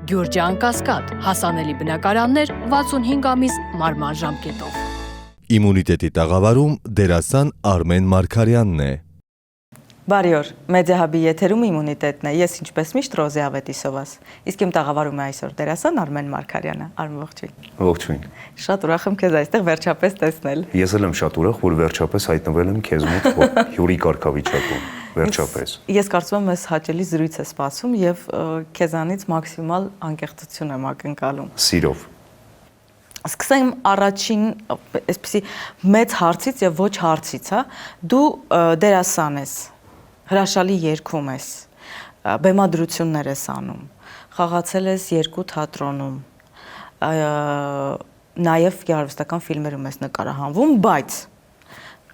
Գյուրջան Կասկադ, հասանելի բնակարաններ 65 ամիս մարման ժամկետով։ Իմունիտետի տաղավարում դերասան Արմեն Մարգարյանն է։ Բարի օր, Մեդիահաբի եթերում իմունիտետն է, ես ինչպես միշտ Ռոզի Ավետիսովաս, իսկ իմ տաղավարում է այսօր դերասան Արմեն Մարգարյանը, Արմեն ողջույն։ Ողջույն։ Շատ ուրախ եմ քեզ այստեղ վերջապես տեսնել։ Ես էլ եմ շատ ուրախ, որ վերջապես հայտնվել եմ քեզ մոտ հյուրի կարգավիճակում, վերջապես։ Ես կարծում եմ, ես հաճելի զրույց է սպասում եւ քեզանից մաքսիմալ անկեղծություն եմ ակնկալում։ Սիրով։ Սկսեմ առաջին այսպեսի մեծ հարցից եւ ոչ հարցից, հա։ Դու դերասան ես, հրաշալի երգում ես, բեմադրություններ ես անում, խաղացել ես 2 թատրոնում, նաեւ գեղարվեստական ֆիլմերում ես նկարահանվում, բայց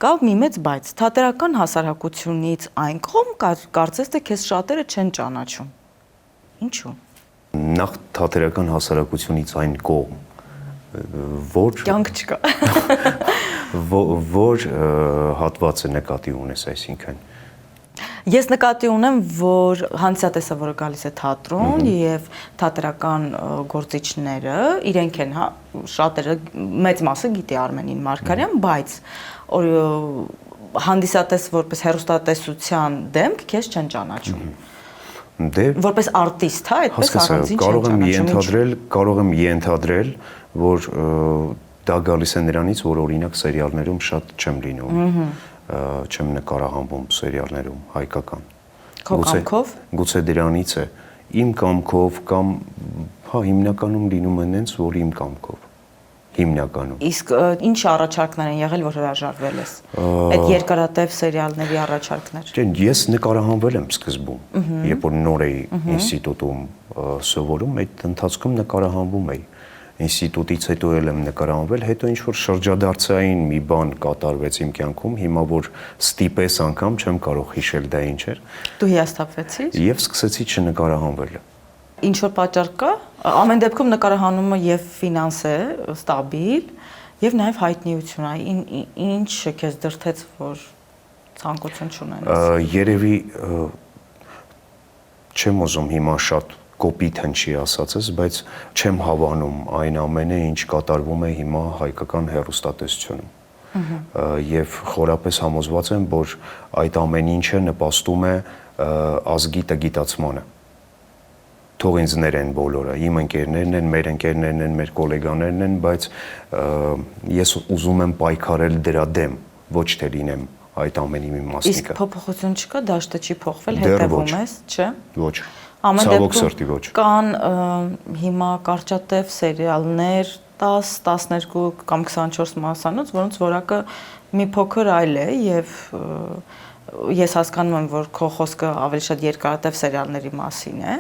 կա մի մեծ բայց, թատերական հասարակությունից այն կողմ կարծես թե քեզ շատերը չեն ճանաչում։ Ինչու՞։ Նախ թատերական հասարակությունից այն կողմ, որ կյանք չկա։ Որ հատվածը նկատի ունես, այսինքն։ Ես նկատի ունեմ, որ հանդիսատեսը, որը գալիս է թատրոն եւ թատերական գործիչները, իրենք են, հա, շատերը մեծ մասը գիտի Արմենին Մարգարյան, բայց հանդիսատես որպես հեռուստատեսության դեմք քեզ չեն ճանաչում։ Դե որպես արտիստ, հա, այդպես առանձին չեն ճանաչում։ Կարող եմ ենթադրել, որ դա գալիս է նրանից, որ օրինակ սերիալներում շատ չեմ լինում, չեմ նկարահանվում սերիալներում հայկական։ Քո կամքով։ Գուցե դրանից է, իմ կամքով կամ հա հիմնականում լինում են հենց որ իմ կամքով։ Հիմնականում։ Իսկ ինչ առաջարկներ են եղել, որ հրաժարվել ես։ Այդ երկարատև սերիալների առաջարկներ։ Ես նկարահանվել եմ սկզբում, երբ որ նոր էի ինստիտուտում սովորում, այդ ընթացքում նկարահանվում էի։ Ինստիտուտից հետո էլ եմ նկարահանվել, հետո ինչ որ շրջադարձային մի բան կատարվեց իմ կյանքում, հիմա որ ստիպես անգամ չեմ կարող հիշել դա ինչ էր։ Դու հիասթափվեցիր։ Եվ սկսեցի չնկարահանվել։ Ինչ որ պատճառ կա, ամեն դեպքում նկարահանումը եւ ֆինանս է ստաբիլ եւ նաեւ հայտնիություն է։ Ինչ քեզ դրթեց, որ ցանկություն չունենաս։ Երևի չեմ ուզում հիմա շատ կոպիտ հնչի ասածս, բայց չեմ հավանում այն ամենը, ինչ կատարվում է հիմա հայկական հեռուստատեսությունում։ Եվ խորապես համոզված եմ, որ այդ ամեն ինչը նպաստում է ազգի տգիտացմանը։ Թող ինձ ներեն բոլորը, իմ ընկերներն են, մեր ընկերներն են, մեր գոլեգաներն են, բայց ես ուզում եմ պայքարել դրա դեմ, ոչ թե լինեմ այդ ամենի մի մասնիկը։ Իսկ փոփոխություն չկա, դաշտը չի փոխվել, հետևում ես, չէ՞։ Ոչ։ Ամեն Ցավոք սրտի ոչ։ Կան հիմա կարճատև սերիալներ 10-12 կամ 24 մասանոց, որոնց որակը մի փոքր այլ է եւ ես հասկանում եմ, որ քո խոսքը ավելի շատ երկարատև սերիալների մասին է,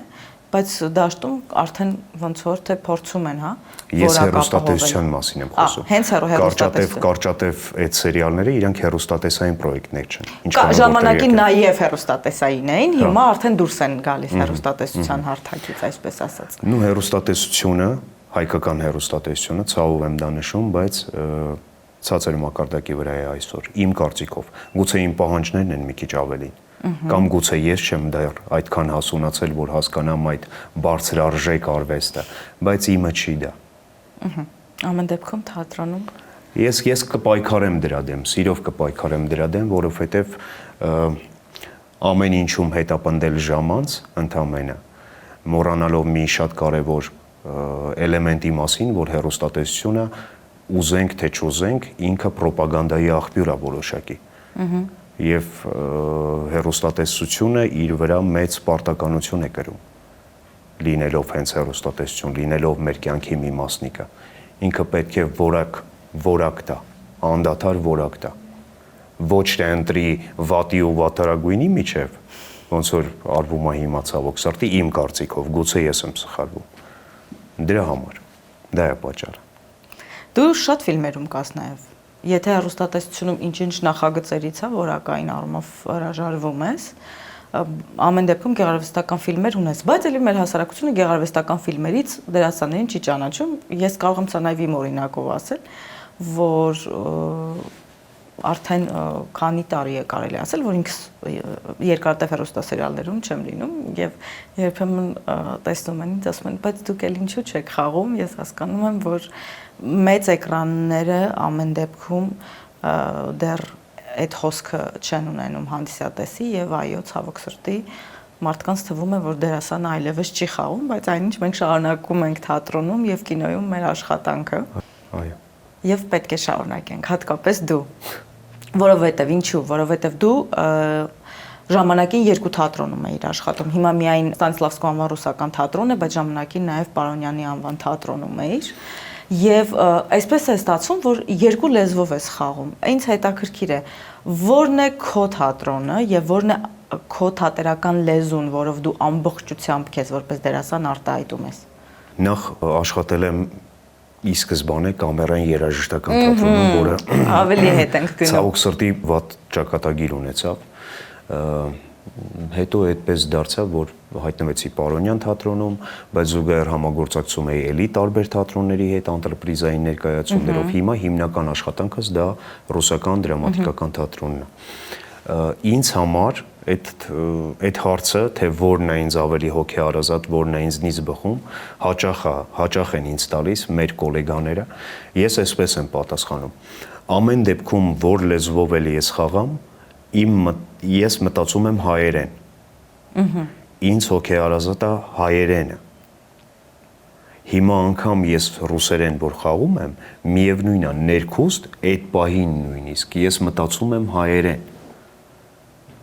բայց դաշտում արդեն ոնց որ թե փորձում են, հա։ Ես հեռուստատեսության մասին եմ խոսում։ Հենց հեռուստատեսություն։ Կարճատև այդ սերիալները իրանք հեռուստատեսային պրոյեկտներ չեն։ Ժամանակին նաև հեռուստատեսային էին, հիմա արդեն դուրս են գալիս հեռուստատեսության հարթակից, այսպես ասած։ Նու հեռուստատեսությունը, հայկական հեռուստատեսությունը, ցավով եմ դա նշում, բայց ցածր մակարդակի վրա է այսօր, իմ կարծիքով։ Գուցե իմ պահանջներն են մի քիչ ավելին։ Կամ գուցե ես չեմ դեռ այդքան հասունացել, որ հասկանամ այդ բարձրարժեք արվեստը, բայց իմը չի դա։ Ամեն դեպքում թատրոնում Ես կպայքարեմ դրա դեմ, սիրով կպայքարեմ դրա դեմ, որովհետև ամեն ինչում հետապնդել ժամանց ընդամենը, մոռանալով մի շատ կարևոր էլեմենտի մասին, որ հեռուստատեսությունը ուզենք թե չուզենք, ինքը պրոպագանդայի աղբյուր է որոշակի։ Եվ հեռուստատեսությունը իր վրա մեծ պարտականություն է կրում, լինելով հենց հեռուստատեսություն, լինելով մեր կյանքի մի մասնիկը, ինքը պետք է որակ տա, անդադար որակ տա, ոչ թե ընտրի վատի ու վատարագույնի միջև, ոնց որ արվում է հիմա ցավոք սրտի իմ կարծիքով, գուցե ես եմ սխալվում, դրա համար, դա է պատճառը։ Դու շատ ֆիլմերում կաս նաև։ Եթե հեռուստատեսությունում ինչ-ինչ նախագծերից է, որակային առումով հրաժարվում ես, ամեն դեպքում գեղարվեստական ֆիլմեր ունես, բայց էլի մեր հասարակությունը գեղարվեստական ֆիլմերից դերասաններին չի ճանաչում։ Ես կարող եմ սա նաև իմ օրինակով ասել, որ արդեն քանի տարի է կարելի ասել, որ ինքս երկարատև հեռուստասերիալներում չեմ լինում եւ երբեմն տեսնում են ինձ ասում են, բայց դուք էլ ինչու չեք խաղում, ես հասկանում եմ, որ մեծ էկրանները ամեն դեպքում դեռ այդ խոսքը չեն ունենում հանդիսատեսի եւ այո, ցավոք սրտի մարդկանց թվում է, որ դերասանը այլևս չի խաղում, բայց այնինչ մենք շարունակում ենք թատրոնում եւ կինոյում մեր աշխատանքը։ Այո։ Եվ պետք է շարունակենք, հատկապես դու։ Որովհետև ինչու, որովհետև դու ժամանակին երկու թատրոնում էիր աշխատում։ Հիմա միայն Ստանիսլավսկու անվան ռուսական թատրոն է, բայց ժամանակին նաև Պարոնյանի անվան թատրոնում էիր։ Եվ այսպես է ստացվում, որ երկու լեզվով ես խաղում։ Ինձ հետաքրքիր է, ո՞րն է քո թատրոնը եւ ո՞րն է քո թատերական լեզուն, որով դու ամբողջությամբ քեզ որպես դերասան արտահայտում ես։ Նախ աշխատել եմ ի սկզբանե կամերային երաժշտական թատրոնում, որը ավելի հետ ենք գնում։ Ցավոք սրտի վատ ճակատագիր ունեցավ։ Հետո այդպես դարձավ, որ հայտնվեցի Պարոնյան թատրոնում, բայց զուգահեռ համագործակցում էի էլի տարբեր թատրոնների հետ, անտրեպրիզային ներկայացումներով։ Հիմա հիմնական աշխատանքս դա ռուսական դրամատիկական թատրոնն է։ Ինձ համար այդ հարցը, թե որն է ինձ ավելի հոգեհարազատ, որն է ինձնից բխում, հաճախ են ինձ տալիս մեր գոլեգաները, ես այսպես եմ պատասխանում։ Ամեն դեպքում, որ լեզվով էլ ես խաղամ, ես մտածում եմ հայերեն։ Ինձ հոգեհարազատը հայերենը։ Հիմա անգամ ես ռուսերեն որ խաղում եմ, միևնույնն է, ներքուստ այդ պահին նույնիսկ ես մտածում եմ հայերեն։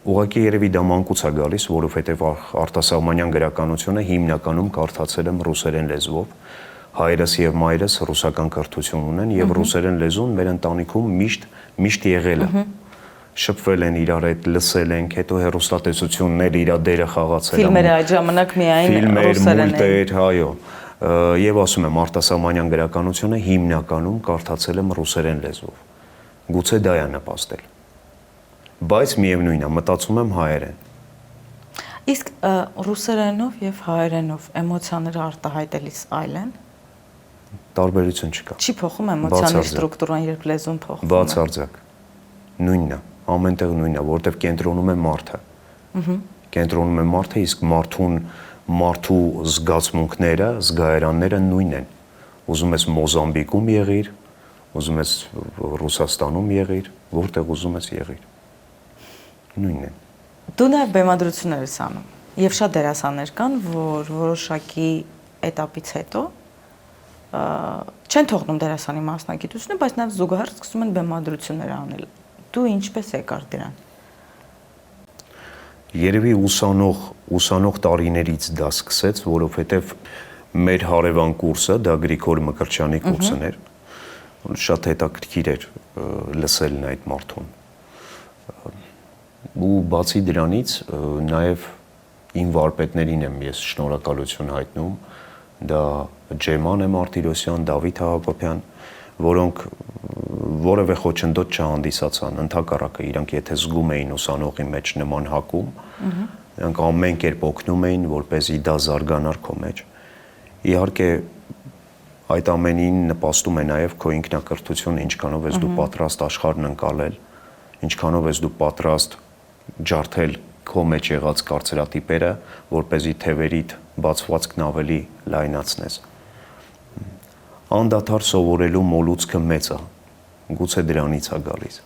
Ուղղակի երևի դա մանկուց է գալիս, որովհետև արտասահմանյան գրականությունը հիմնականում կարդացել եմ ռուսերեն լեզվով։ Հայրս եւ մայրս ռուսական կրթություն ունեն եւ ռուսերեն լեզուն մեր ընտանիքում միշտ եղել է։ Շփվել են իրար հետ, լսել ենք, հետո հեռուստատեսություններ իր դերը խաղացել են։ Ֆիլմերը այդ ժամանակ միայն ռուսերեն են։ Այո։ Եվ ասում եմ, արտասահմանյան գրականությունը հիմնականում կարդացել եմ ռուսերեն լեզվով։ Գուցե դա է նպաստել։ Բայց միևնույնն է, մտածում եմ հայերեն։ Իսկ ռուսերենով եւ հայերենով էմոցիաները արտահայտելիս այլ են։ Տարբերություն չկա։ Չի փոխում էմոցիաների ստրուկտուրան, երբ լեզուն փոխվում է։ Բացարձակ։ Նույնն է, ամենտեղ նույնն է, որովհետև կենտրոնում է մարդը։ Կենտրոնում է մարդը, իսկ մարդու զգացմունքները, զգայարանները նույնն են։ Ուզում ես Մոզամբիկում եղիր, ուզում ես Ռուսաստանում եղիր, որտեղ ուզում ես եղիր։ Նույնն է։ Դու նաև բեմադրություններ ես անում։ Եվ շատ դերասաններ կան, որ որոշակի этаպից հետո չեն թողնում դերասանի մասնագիտությունը, բայց նաև զուգահեռ սկսում են բեմադրություններ անել։ Դու ինչպես եկար դրան։ Երևի ուսանող տարիներից դա սկսեց, որովհետև մեր հարևան կուրսը, դա Գրիգոր Մկրտչյանի կուրսն էր, շատ հետաքրքիր էր լսելն այդ մարդուն։ Ու բացի դրանից նաև իմ վարպետներին եմ ես շնորհակալություն հայտնում, դա Ջեման Մարտիրոսյան, Դավիթ Հակոբյան, որոնք որևէ խոչընդոտ չհանդիսացան, ընդհակառակը իրանք եթե զգում էին ուսանողի մեջ նման հակում, նրանք ամեն կերպ օգնում էին, որպեսզի դա զարգանար քո մեջ։ Իհարկե այդ ամենին նպաստում է նաև քո ինքնակրթությունը, ինչքանով ես դու պատրաստ աշխարհն ընկալել, ինչքանով ես դու պատրաստ ջարդել քո մեջ եղած կարծրատիպերը, որպեսզի թևերիդ բացվածքն ավելի լայնացնես։ Անդադար սովորելու մոլուցքը մեծ է, գուցե դրանից է գալիս։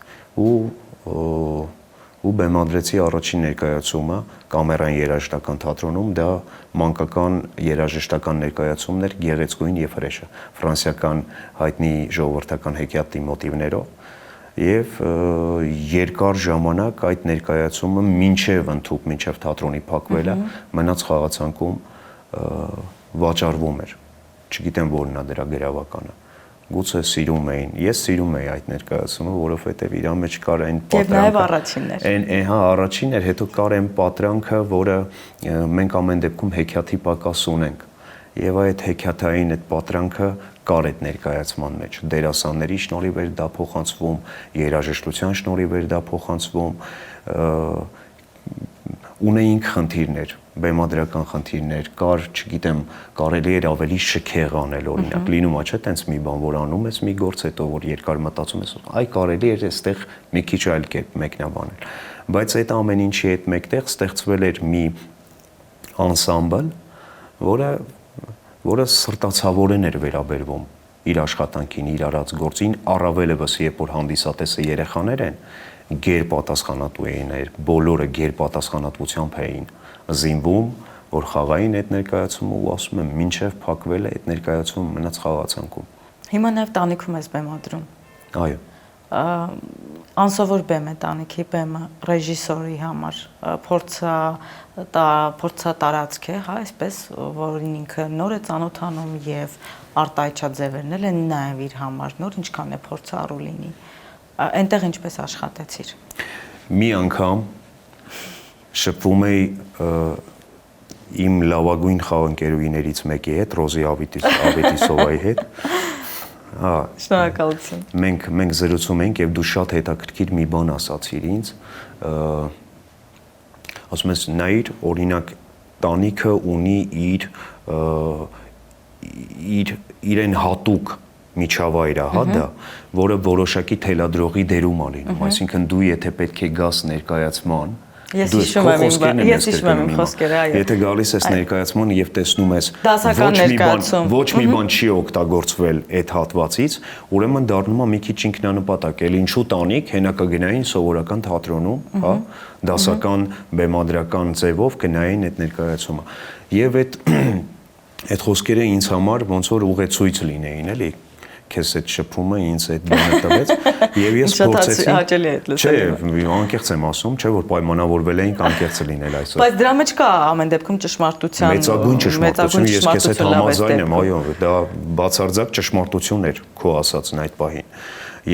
Ու բեմադրեցի առաջին ներկայացումը կամերային երաժշտական թատրոնում, դա մանկական երաժշտական ներկայացումն էր Գեղեցկուհին եւ հրեշը, ֆրանսիական հայտնի ժողովրդական հեքիաթի մոտիվներով։ Եվ երկար ժամանակ այդ ներկայացումը մինչև ընդհուպ, մինչև թատրոնի փակվելը մնաց խաղացանկում վաճառվում էր։ Չգիտեմ որն է դրա գրավականը։ Գուցե սիրում էին։ Ես սիրում էի այդ ներկայացումը, որովհետև իր մեջ կար այն պատրանքը։ Եվ նաև առաջինն էր։ Հա, առաջինն էր, հետո կար այն պատրանքը, որը մենք ամեն դեպքում հեքիաթի պակաս ունենք։ Եվ այդ հեքիաթային այդ պատրանքը կար այդ ներկայացման մեջ։ Դերասանների շնորհիվ էր դա փոխանցվում, երաժշտության շնորհիվ էր դա փոխանցվում, ունեինք խնդիրներ, բեմադրական խնդիրներ, կար, չգիտեմ, կարելի էր ավելի շքեղ անել, օրինակ, լինում է, չէ՞, տենց մի բան, որ անում ես մի գործ, հետո որ երկար մտածում ես, այ կարելի էր այստեղ մի քիչ այլ կերպ մեկնաբանել։ Բայց այդ ամեն ինչի հետ մեկտեղ ստեղծվել էր մի անսամբլ, որը սրտացավորեն էր վերաբերվում իր աշխատանքին, իր արած գործին, առավելևս երբ որ հանդիսատեսը երեխաներ են, գերպատասխանատու էին, բոլորը գերպատասխանատվությամբ էին զինվում, որ խաղային այդ ներկայացումը ու ասում եմ, մինչև փակվել է այդ ներկայացումը մնաց խաղացանկում։ Հիմա նաև տանիքում ես բեմադրում։ Այո։ Անսովոր բեմ է տանիքի բեմը ռեժիսորի համար, փորձա տարածք է, հա, այսպես, որին ինքը նոր է ծանոթանում եւ արտահայտչաձևերն են նաև իր համար նոր, ինչքան է փորձառու լինի։ Այնտեղ ինչպես աշխատեցիր։ Մի անգամ շփվում էի իմ լավագույն խաղընկերուհիներից մեկի հետ, Ռոզի Ավետիսովայի հետ։ Հա, շնորհակալություն։ Մենք զրուցում ենք եւ դու շատ հետաքրքիր մի բան ասացիր ինձ, ասում ես նայիր, օրինակ տանիքը ունի իրեն հատուկ միջավայր է, հա, դա, որը որոշակի թելադրողի դերում է լինում, այսինքն դու եթե պետք է գաս ներկայացման, Ես հիշում եմ իմ խոսքերը, այո։ Եթե գալիս ես ներկայացման եւ տեսնում ես ոչ մի բան չի օգտագործվել այդ հատվածից, ուրեմն դառնում է մի քիչ ինքնանպատակ, էլ ինչու տանիք հենակագնային սովորական թատրոնում, հա, դասական բեմադրական ձևով գնային այդ ներկայացումը։ Եւ այդ խոսքերը ինձ համար ոնց որ ուղեցույց լինեին, էլի քեզ այդ շփումը ինձ այդ բանը տվեց եւ ես փորձեցի հաճելի է լսել։ Չէ, անկեղծ եմ ասում, չէ որ պայմանավորվել էինք անկեղծը լինել այսօր։ Բայց դրա մեջ կա ամեն դեպքում ճշմարտության մեծագույն ճշմարտություն, ես քեզ հետ համաձայն եմ, այո, դա բացարձակ ճշմարտություն էր քո ասածն այդ պահին։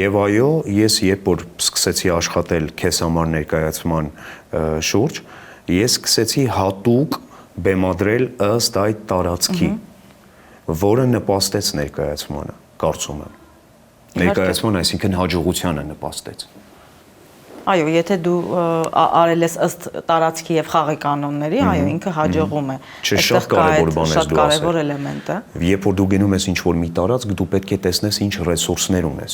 Եվ այո, ես երբ որ սկսեցի աշխատել քեզ համար ներկայացման շուրջ, ես սկսեցի հատուկ բեմադրել ըստ այդ տարածքի, որը նպաստեց ներկայացմանը, կարծում եմ։ Ներկայացման, այսինքն հաջողությանը նպաստեց։ Այո, եթե դու արել ես ըստ տարածքի եւ խաղի կանոնների, այո, ինքը հաջողում է։ Շատ կարևոր բան է դու ասել։ Շատ կարևոր էլեմենտ է։ Երբ որ դու գնում ես ինչ-որ մի տարածք, դու պետք է տեսնես ինչ ռեսուրսներ ունես։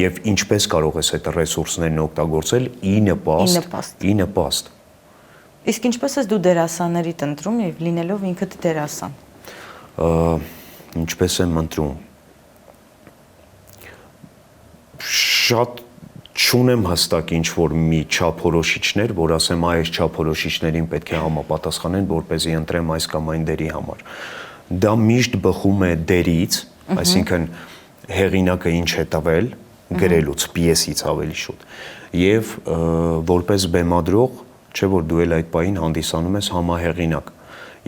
Եվ ինչպես կարող ես այդ ռեսուրսներն օգտագործել ի նպաստ։ Իսկ ինչպես ես դու դերասաններիդ ընտրում եւ լինելով ինքդ դերասան։ Ինչպես եմ ընտրում։ Շատ չունեմ հստակ ինչ-որ մի չափորոշիչներ, որ ասեմ այս չափորոշիչներին պետք է համապատասխանեն, որպեսզի ընտրեմ այս կամ այն դերի համար։ Դա միշտ բխում է դերից, այսինքն հեղինակը ինչ է տվել, գրելուց, պիեսից ավելի շուտ։ Եվ որպես բեմադրող, չէ որ դու էլ այդ պահին հանդիսանում ես համահեղինակ։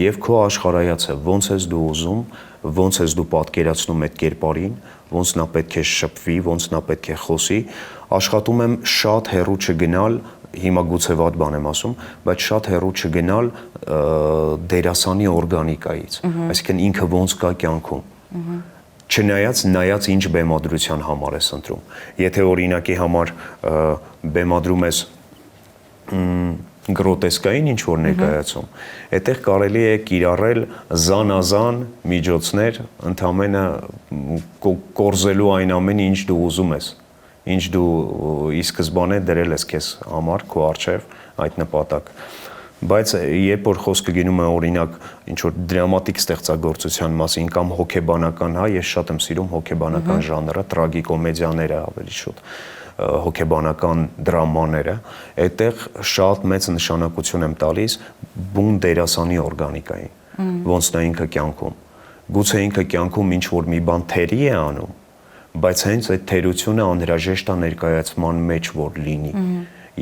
Եվ քո աշխարհայացը ոնց ես դու ուզում, ոնց ես դու պատկերացնում այդ կերպարին, ոնց նա պետք է շփվի, ոնց նա պետք է խոսի, աշխատում եմ շատ հեռու չգնալ, հիմա գուցե վատ բան եմ ասում, բայց շատ հեռու չգնալ դերասանի օրգանիկայից, այսինքն ինքը ոնց կա կյանքում։ Չնայած ինչ բեմադրության համար ես ընտրում։ Եթե օրինակի համար բեմադրում ես գրոտեսկային ինչ-որ ներկայացում, այդտեղ կարելի է կիրառել զանազան միջոցներ, ընդամենը կորզելու այն ամենը, ինչ դու ուզում ես, ինչ դու ի սկզբանե դրել ես քեզ համար, քո առջև այդ նպատակ։ Բայց երբ որ խոսքը գնում է օրինակ ինչ-որ դրամատիկ ստեղծագործության մասին կամ հոգեբանական, հա, ես շատ եմ սիրում հոգեբանական ժանրը, տրագիկոմեդիաները ավելի շուտ, հոգեբանական դրամաները, այդտեղ շատ մեծ նշանակություն եմ տալիս բուն դերասանի օրգանիկային, ոնց նա ինքը կյանքում։ Գուցե ինքը կյանքում ինչ-որ մի բան թերի է անում, բայց հենց այդ թերությունը անհրաժեշտ է ներկայացման մեջ որ լինի։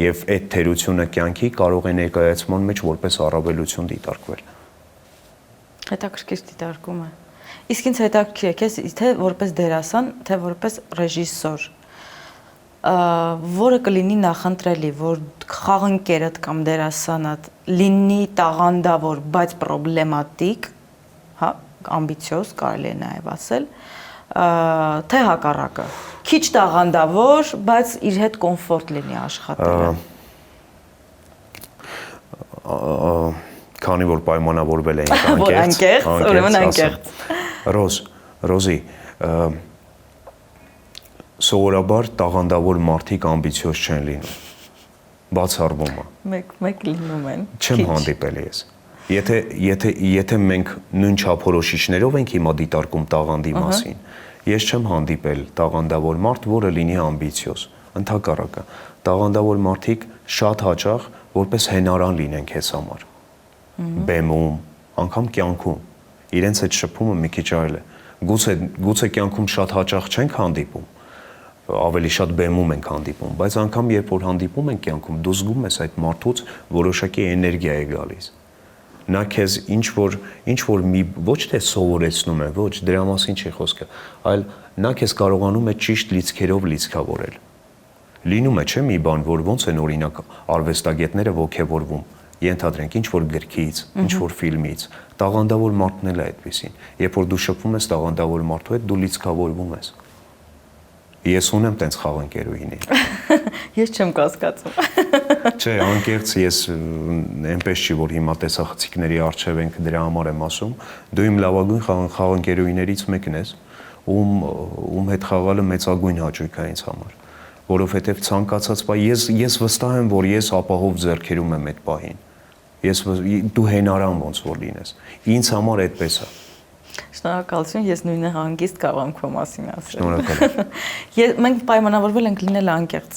Եվ այդ թերությունը կյանքի կարող է ներկայացման մեջ որպես առավելություն դիտարկվել։ Հետաքրքիր դիտարկում է։ Իսկ ինձ հետաքրքիր է քեզ թե որպես դերասան, թե որպես ռեժիսոր, որը կլինի նախընտրելի, որ խաղընկերդ կամ դերասանդ լինի տաղանդավոր, բայց պրոբլեմատիկ, հա, ամբիցիոզ կարելի է նաև ասել, թե հակառակը, քիչ տաղանդավոր, բայց իր հետ կոմֆորտ լինի աշխատելը։ քանի որ պայմանավորվել ենք անկեղծ, ուրեմն անկեղծ։ Ռոզի, սովորաբար տաղանդավոր մարդիկ ամբիցիոզ չեն լինում։ Բացառվում է։ Մեկ լինում են։ Չեմ հանդիպել ես։ Եթե մենք նույն չափորոշիչներով ենք հիմա դիտարկում տաղանդի մասին, ես չեմ հանդիպել տաղանդավոր մարդ, որը լինի ամբիցիոզ։ Ընդհակառակը, տաղանդավոր մարդիկ շատ հաճախ որպես հենարան լինեն քեզ համար։ Բեմում, անգամ կյանքում։ Իրենց այդ շփումը մի քիչ այլ է։ Գուցե կյանքում շատ հաճախ չենք հանդիպում, ավելի շատ բեմում ենք հանդիպում, բայց անգամ երբ որ հանդիպում ենք կյանքում, դու զգում ես այդ մարդուց որոշակի էներգիա է գալիս։ Նա քեզ ինչ որ մի ոչ թե սովորեցնում է, ոչ, դրա մասին չի խոսքը, այլ նա քեզ կարողանում է ճիշտ լիցքերով լիցքավորել։ Լինում է, չէ՞ մի բան, որ ոնց են օրինակ արվեստագետները ոգևորվում, ենթադրենք ինչ որ գրքից, ինչ որ ֆիլմից, տաղանդավոր մարդն էլ է այդպեսին։ Երբ որ դու շփվում ես տաղանդավոր մարդու հետ, դու լիցքավորվում ես։ Ես ունեմ տենց խաղընկերուհիներ։ Ես չեմ կասկածում։ Չէ, անկեղծ ես այնպես չի, որ հիմա տեսախցիկների առջև ենք, դրա համար եմ ասում։ Դու իմ լավագույն խաղընկերուհիներից մեկն ես, ում հետ խաղալը մեծագույն հաճույք է ինձ համար, որովհետև ցանկացած բան ես վստահ եմ, որ ես ապահով ձեռքերում եմ այդ պահին։ Դու հենարան ոնց որ լինես։ Ինձ համար այդպես է։ Շնորհակալություն, ես նույնը հանգիստ կարող եմ քո մասին ասել։ Շնորհակալ։ Մենք պայմանավորվել ենք լինել անկեղծ,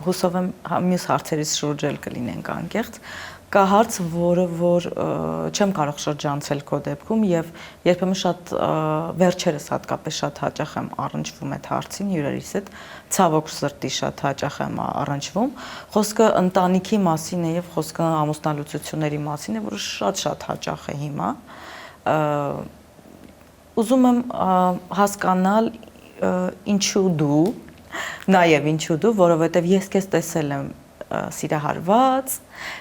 հուսով եմ մյուս հարցերից շուրջ էլ կլինենք անկեղծ։ Կա հարց, որը որ չեմ կարող շրջանցել քո դեպքում եւ երբեմն շատ վերջերս հատկապես շատ հաճախ եմ առնչվում այդ հարցին հյուրերիս հետ, ցավոք սրտի շատ հաճախ եմ առնչվում։ Խոսքը ընտանիքի մասին է եւ խոսքը ամուսնալուծությունների մասին է, որը շատ հաճախ է հիմա։ Ուզում եմ հասկանալ ինչու դու, նաև ինչու դու, որովհետև ես քեզ տեսել եմ սիրահարված,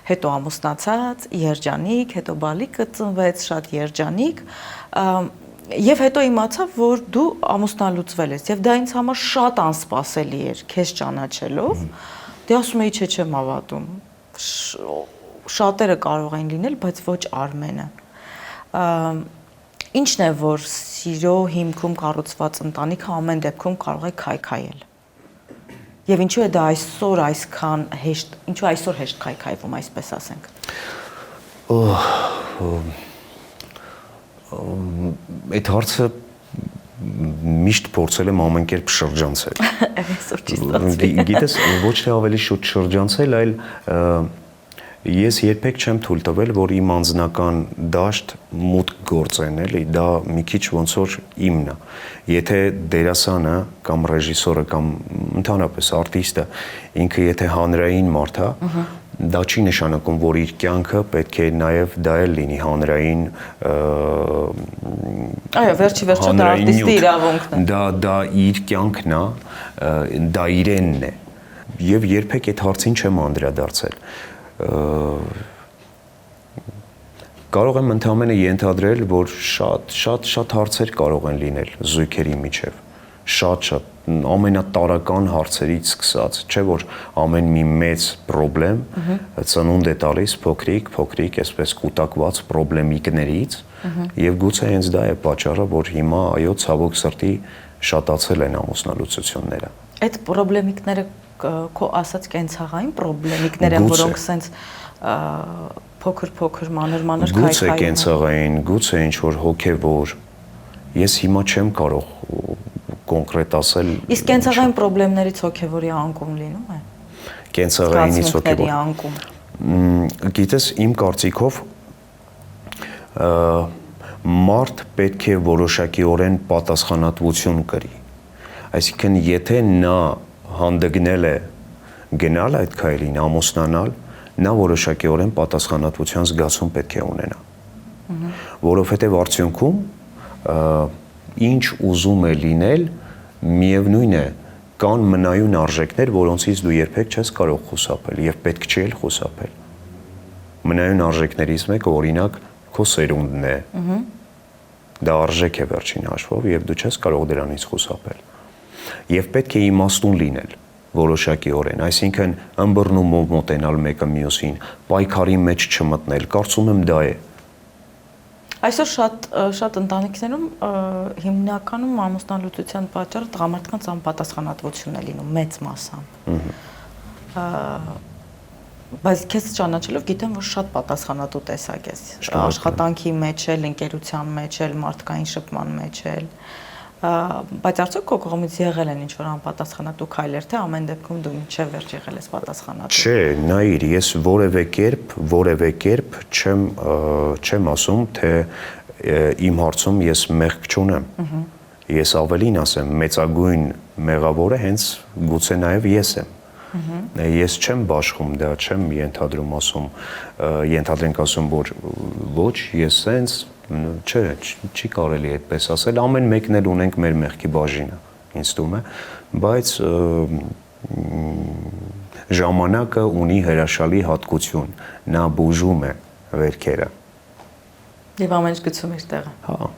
հետո ամուսնացած, երջանիկ, հետո բալիկը ծնվեց, շատ երջանիկ, եւ հետո իմացա, որ դու ամուսնալուծվել ես, եւ դա ինձ համար շատ անսպասելի էր քեզ ճանաչելով։ Դե ասում էի, չէ, չեմ հավատում։ Շատերը կարող են լինել, բայց ոչ Արմենը։ Ինչն է, որ սիրո հիմքում կառուցված ընտանիքը ամեն դեպքում կարող է քայքայել։ Եվ ինչու է դա այսօր այսքան հեշտ, ինչու այսօր հեշտ քայքայվում, այսպես ասենք։ Այդ հարցը միշտ փորձել եմ ամեն կերպ շրջանցել։ Այսօր չի ստացվի։ Գիտես, ոչ թե ավելի շուտ շրջանցել, այլ ես երբեք չեմ թույլ տվել, որ իմ անձնական դաշտ մուտք գործեն, էլի, դա մի քիչ ոնց որ իմն է։ Եթե դերասանը կամ ռեժիսորը կամ ընդհանրապես արտիստը ինքը եթե հանրային մարդ է, դա չի նշանակում, որ իր կյանքը պետք է նաև դա էլ լինի հանրային Այո, վերջի վերջո դա արտիստի իրավունքն է։ Դա իր կյանքն է, դա իրենն է։ Եվ երբեք այդ հարցին չեմ անդրադարձել։ Կարող եմ ընդհանրապես ենթադրել, որ շատ հարցեր կարող են լինել զույգերի միջև, շատ ամենատարական հարցերից սկսած, չէ՞ որ ամեն մի մեծ խնդրեմ ծնունդ է տալիս փոքրիկ, այսպես կուտակված խնդիրներից, եւ գուցե հենց դա է պատճառը, որ հիմա այո, ցավոք սրտի շատացել են ամուսնալուծությունները։ Այդ խնդիրները քո ասած կենցաղային խնդիրներ են, որոնք սենց փոքր մանր քայքայում։ Գուցե կենցաղային, գուցե ինչ որ հոգեվոր։ Ես հիմա չեմ կարող կոնկրետ ասել։ Իսկ կենցաղային խնդիրներից հոգեվորի անկում լինում է։ Կենցաղայինից հոգեվոր անկում։ Գիտես, իմ կարծիքով մարդ պետք է որոշակիորեն պատասխանատվություն կրի։ Այսինքն, եթե նա հանդգնել է գնալ այդ քայլին, ամուսնանալ, նա որոշակիորեն պատասխանատվության զգացում պետք է ունենա։ Որովհետև արդյունքում ինչ ուզում է լինել, միևնույն է, կան մնայուն արժեքներ, որոնցից դու երբեք չես կարող խուսափել եւ պետք չի էլ խուսափել։ Մնայուն արժեքներից մեկը օրինակ քո սերունդն է։ Դա արժեք է վերջին հաշվով եւ դու չես կարող դրանից խուսափել։ Եվ պետք է իմաստուն լինել։ որոշակիորեն, այսինքն ըմբռնումով մոտենալ մեկը մյուսին, պայքարի մեջ չմտնել, կարծում եմ դա է։ Այսօր շատ ընտանիքներում հիմնականում ամուսնալուծության պատճառը տղամարդկանց անպատասխանատվությունն է լինում մեծ մասամբ։ Բայց քեզ ճանաչելով գիտեմ, որ շատ պատասխանատու տեսակ ես։ Աշխատանքի մեջ էլ, ընկերության մեջ էլ, մարդկային շփման մեջ էլ։ Բայց արդյոք քո կողմից եղել են ինչ-որ անպատասխանատու քայլեր, թե ամեն դեպքում դու մինչև վերջ եղել ես պատասխանատու։ Չէ, նայիր, ես որևէ կերպ չեմ ասում, թե իմ հարցում ես մեղք չունեմ։ Ես ավելին ասեմ, մեծագույն մեղավորը հենց գուցե նաև ես եմ։ Ես չեմ բաշխում դա, չեմ ենթադրենք ասում, որ ոչ, ես սենց, չէ, չի կարելի այդպես ասել, ամեն մեկն էլ ունենք մեր մեղքի բաժինը, ինձ թվում է, բայց ժամանակը ունի հրաշալի հատկություն, նա բուժում է վերքերը։ Եվ ամեն ինչ գցում իր տեղը։ Հա։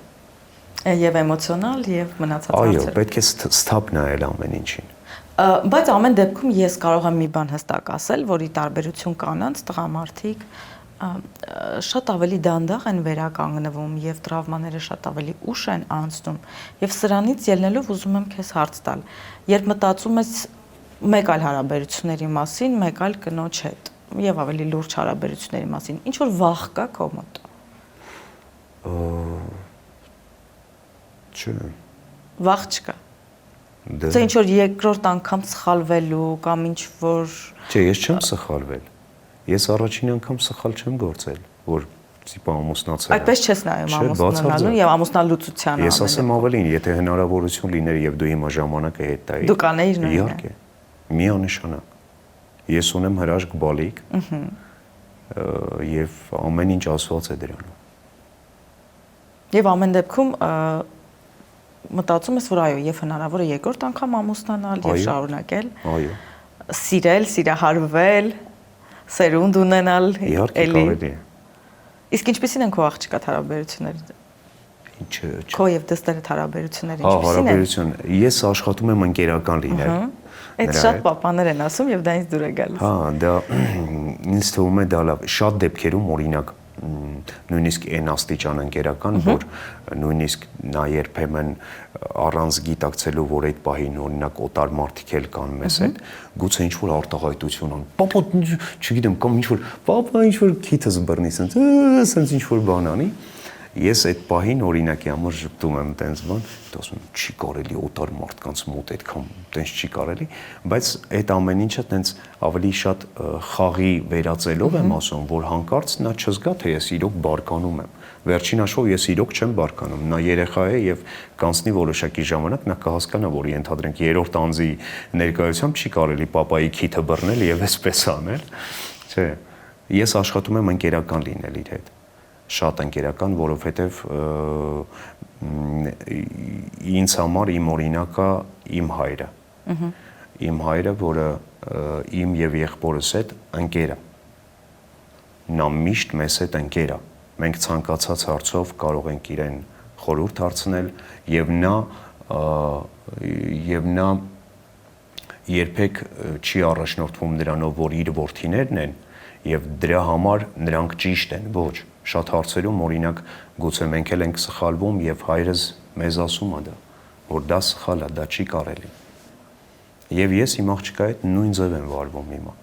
Եվ էմոցիոնալ, եւ մնացած հարցերը։ Այո, պետք է սթափ նայել ամեն ինչին։ Բայց ամեն դեպքում ես կարող եմ մի բան հստակ ասել, որի տարբերություն կանանց տղամարդիկ շատ ավելի դանդաղ են վերականգնվում եւ տրավմաները շատ ավելի ուշ են անցնում եւ սրանից ելնելով ուզում եմ քեզ հարց տալ, երբ մտածում ես մեկ այլ հարաբերությունների մասին, մեկ այլ կնոջ հետ եւ ավելի լուրջ հարաբերությունների մասին, ինչ որ վախ կա քո մոտ։ Չէ։ Վախ չկա։ Դա ինչ որ երկրորդ անգամ սխալվելու կամ ինչ որ։ Չէ, ես չեմ սխալվել։ Ես առաջին անգամ սխալ չեմ գործել, որ տիպա ամուսնացել եմ։ Այդպես չես նայում ամուսնանալուն եւ ամուսնալուծությանը։ Ես ասեմ ավելին, եթե հնարավորություն լիներ եւ դու հիմա ժամանակը հետ տայիր։ Դու կանեիր նույնը։ Իհարկե։ Միանշանակ։ Ես ունեմ հրաշք բալիկ։ Եվ ամեն ինչ ասված է դրանում։ Եվ ամեն դեպքում մտածում ես, որ այո, եւ հնարավոր է երկրորդ անգամ ամուսնանալ եւ շարունակել։ Այո։ Սիրել, սիրահարվել, սերունդ ունենալ, իհարկե կարելի է։ Իսկ ինչպիսին են քո աղջկա հարաբերությունները։ Ինչը։ Քո եւ դստերդ հարաբերությունները ինչպիսին են։ Հարաբերություն։ Ես աշխատում եմ ընկերական լինել։ Այդ շատ պապաներ են ասում եւ դա ինձ դուր է գալիս։ Հա, դա ինձ թվում է դա լավ։ Շատ դեպքերում օրինակ նույնիսկ այն աստիճան ընկերական, որ նույնիսկ նա երբեմն առանց գիտակցելու, որ այդ պահին օրինակ օտար մարդիկ էլ կան մեզ հետ, գուցե ինչ որ արտահայտություն ան։ Պապա, չգիտեմ, կամ ինչ որ պապա ինչ որ քիթս բռնի, սենց ինչ որ բան անի։ Ես այդ պահին օրինակի համար ժպտում եմ տենց բան, ասում եմ չի կարելի օտար մարդկանց մոտ այդքան տենց չի կարելի, բայց այդ ամեն ինչը տենց ավելի շատ խաղի վերածելով եմ ասում, որ հանկարծ նա չզգա, թե ես իրոք բարկանում եմ։ Վերջին հաշվով ես իրոք չեմ բարկանում, նա երեխա է եւ կանցնի որոշակի ժամանակ նա կհասկանա, որ ենթադրենք երրորդ անձի ներկայությամբ չի կարելի պապայի քիթը բռնել եւ այսպես անել։ Չէ, ես աշխատում եմ ընկերական լինել իր հետ։ Շատ ընկերական, որովհետև ինձ համար իմ օրինակը իմ հայրը։ Իմ հայրը, որը իմ եւ եղբորս հետ ընկեր է։ Նա միշտ մեզ հետ ընկեր է։ Մենք ցանկացած հարցով կարող ենք իրեն խորհուրդ հարցնել եւ նա երբեք չի առաջնորդվում նրանով, որ իր որդիներն են եւ դրա համար նրանք ճիշտ են, ոչ։ Շատ հարցերում օրինակ գուցե մենք էլ ենք սխալվում եւ հայրս մեզ ասում է դա, որ դա սխալ է, դա չի կարելի։ Եվ ես իմ աղջկա հետ նույն ձև եմ վարվում հիմա։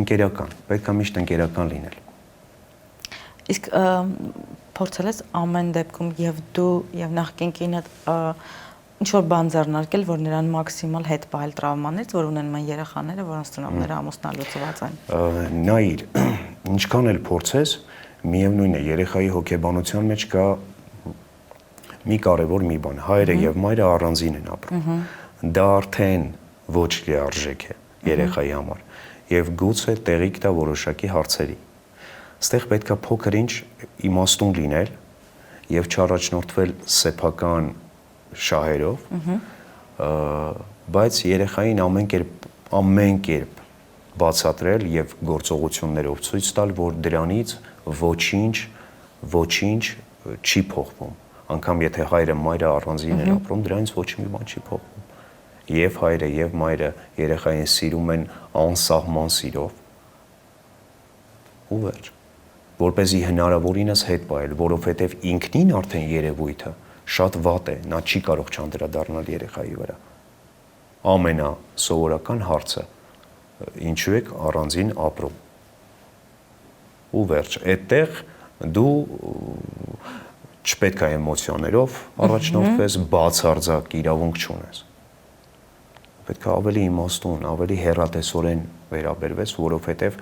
Ընկերական, պետք է միշտ ընկերական լինել։ Իսկ փորձել ես ամեն դեպքում եւ դու եւ նախկին կինդ ինչ որ բան ձեռնարկել, որ նրան մաքսիմալ հետ պահել տրավմաներից, որ ունեն մեն երեխաները, որոնց ծնողները ամուսնալուծված են։ Նայիր, ինչքան էլ փորձես, միևնույն է, երեխայի հոգեբանության մեջ կա մի կարևոր մի բան, հայրը եւ մայրը առանձին են ապրում։ Դա արդեն ոչ լիարժեք է երեխայի համար եւ գուցե տեղիք տա որոշակի հարցերի։ Այստեղ պետքա փոքր ինչ իմաստուն լինել եւ չառաջնորդվել սեփական շահերով, բայց երեխային ամեն կերպ բացատրել եւ գործողություններով ցույց տալ, որ դրանից ոչինչ չի փոխվում։ Անկամ եթե հայրը մայրը առանձին են ապրում, դրանից ոչ մի բան չի փոխվում։ եւ հայրը եւ մայրը երեխային սիրում են անսահման սիրով, ու վերջ, որպեսզի հնարավորինս հետ պահել, որովհետեւ ինքնին արդեն երևույթը շատ վատ է, նա չի կարող չանդրադառնալ երեխայի վրա։ Ամենասովորական հարցը, ինչու եք առանձին ապրում։ Ու վերջ, այդտեղ դու չպետք է էմոցիաներով առաջնորդվես, բացարձակ իրավունք չունես։ Պետք է ավելի իմաստուն, ավելի հեռատեսորեն վերաբերվես, որովհետև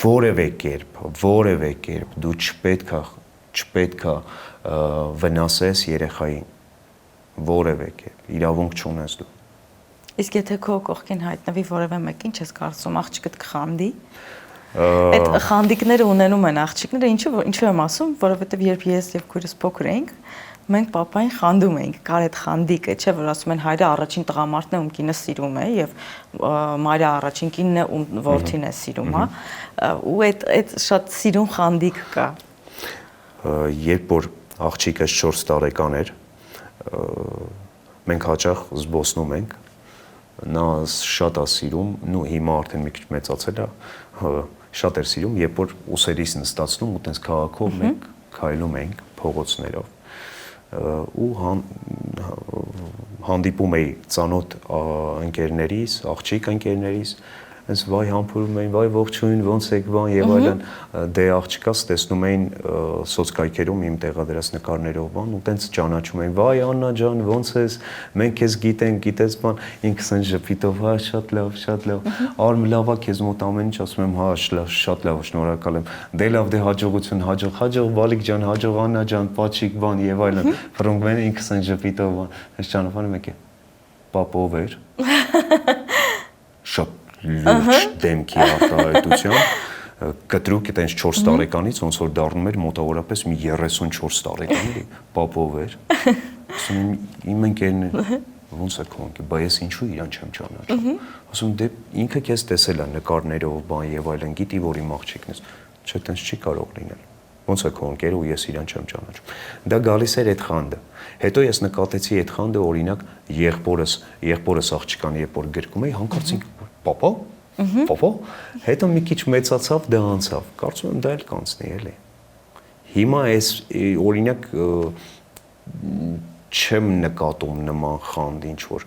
որևէ կերպ դու չպետք է վնասես երեխային, որևէ կերպ, իրավունք չունես դու։ Իսկ եթե քո կողքին հայտնվի որևէ մեկին, չես կարծում աղջիկդ կխանդի։ Այդ խանդիկները ունենում են աղջիկները, ինչու եմ ասում, որովհետև երբ ես եւ քույրս փոքր էինք, մենք պապային խանդում էինք, կար այդ խանդիկը, չէ, որ ասում են հայրը առաջին տղամարդն է, ում կինը սիրում է, եւ մայրը առաջին կինն է, ում որդին է սիրում, հա, ու այդ շատ սիրուն խանդիկ կա։ Երբ որ աղջիկս 4 տարեկան էր, մենք հաճախ զբոսնում ենք, նա շատ է սիրում, ու հիմա արդեն մի քիչ մեծացել է, շատ էր սիրում, երբ որ ուսերից նստացնում ու տենց քաղաքով մենք քայլում ենք փողոցներով ու հանդիպում էի ծանոթ ընկերներիս, աղջիկ ընկերներիս, հենց վայ համբուրում էին, վայ ողջույն, ոնց եք, բան եւ այլն, դե աղջկաս տեսնում էին սոցկայքերում իմ տեղադրած նկարներով բան ու տենց ճանաչում էին, վայ Աննա ջան, ոնց ես, մենք քեզ գիտենք, գիտես բան, ինքս են ժպիտով, հա, շատ լավ, արմ լավա քեզ մոտ ամեն ինչ, ասում եմ, հա, շատ լավ, շնորհակալ եմ, դե լավ, դե հաջողություն, հաջող Բալիկ ջան, հաջող Աննա ջան, պաչիկ բան եւ այլն, ֆրոնգ մեն ինքս են ժպիտով բան, հենց ճանապարհում եկե, պապով էր, շատ լուրջ դեմքի արտահայտությամբ, կտրուկ այտենց 4 տարեկանից ոնց որ դառնում էր մոտավորապես մի 34 տարեկան, պապով էր, ասում իմ ընկերն ոնց է քո ընկեր, բայց ես ինչու իրան չեմ ճանաչում, ասում դե ինքը քեզ տեսել է նկարներով, բան եւ այլն, գիտի որ իմ աղջիկն ես, չէ, այտենց չի կարող լինել, ոնց է քո ընկերը ու ես իրան չեմ ճանաչում, դա գալիս էր այդ խանդը, հետո ես նկատեցի այդ խանդը, օրինակ եղբորս աղջկան երբ որ գրկում էի, հանկարծ Պապա, հետո մի քիչ մեծացավ, դա անցավ, կարծում եմ դա էլ կանցնի, էլի։ Հիմա այս օրինակ չեմ նկատում նման խանդ ինչ-որ,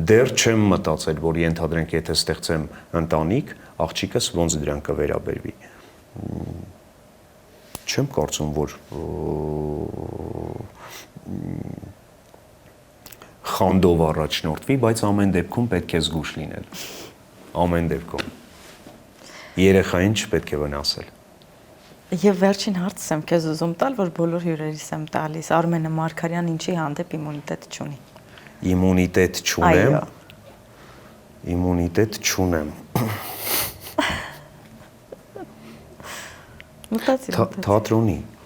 դեռ չեմ մտածել, որ ենթադրենք, եթե ստեղծեմ ընտանիք, աղջիկս ոնց դրան կվերաբերվի։ Չեմ կարծում, որ խանդով առաջնորդվի, բայց ամեն դեպքում պետք է զգուշ լինել։ Ամեն դեպքում երեխային չպետք է վնասել։ Եվ վերջին հարցս եմ քեզ ուզում տալ, որ բոլոր հյուրերիս եմ տալիս, Արմենը Մարգարյան ինչի հանդեպ immunitet չունի։ Immunitet չունեմ։ Immunitet չունեմ։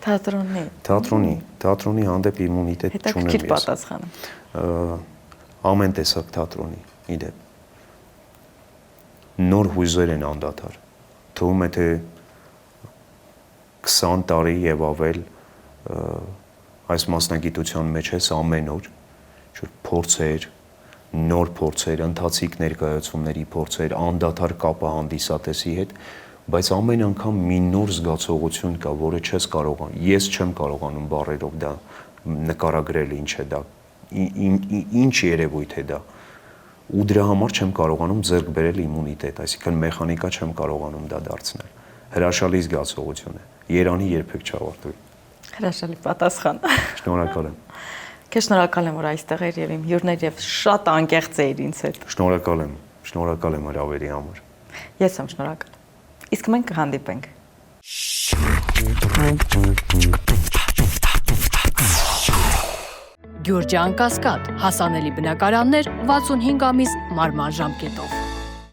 Թատրոնի հանդեպ immunitet չունեմ ես։ Հետաքրքիր պատասխան։ Ամեն տեսակ թատրոնի, իդեպ։ Նոր հույզեր են անդադար, թվում է թե 20 տարի եւ ավել այս մասնագիտության մեջ ես ամեն օր, փորձեր, նոր փորձեր, ընթացիկ ներկայացումների փորձեր, անդադար կապը հանդիսատեսի հետ, բայց ամեն անգամ մի նոր զգացողություն կա, որը չես կարողանում, ես չեմ կարողանում բառերով դա նկարագրել ինչ է դա, ինչ երևույթ է դա։ Ու դրա համար չեմ կարողանում ձեռք բերել իմունիտետ, այսինքն մեխանիկա չեմ կարողանում դա դարձնել։ Հրաշալի զգացողություն է։ Երանի երբեք չավարտվի։ Հրաշալի պատասխան։ Շնորհակալ եմ։ Քեզ շնորհակալ եմ, որ այստեղ էր եւ իմ հյուրներ եւ շատ անկեղծ էիր ինձ հետ։ Շնորհակալ եմ հրավերի համար։ Ես եմ շնորհակալ։ Իսկ մենք կհանդիպենք։ Գյուրջան Կասկադ, հասանելի բնակարաններ 65 ամիս մարման ժամկետով։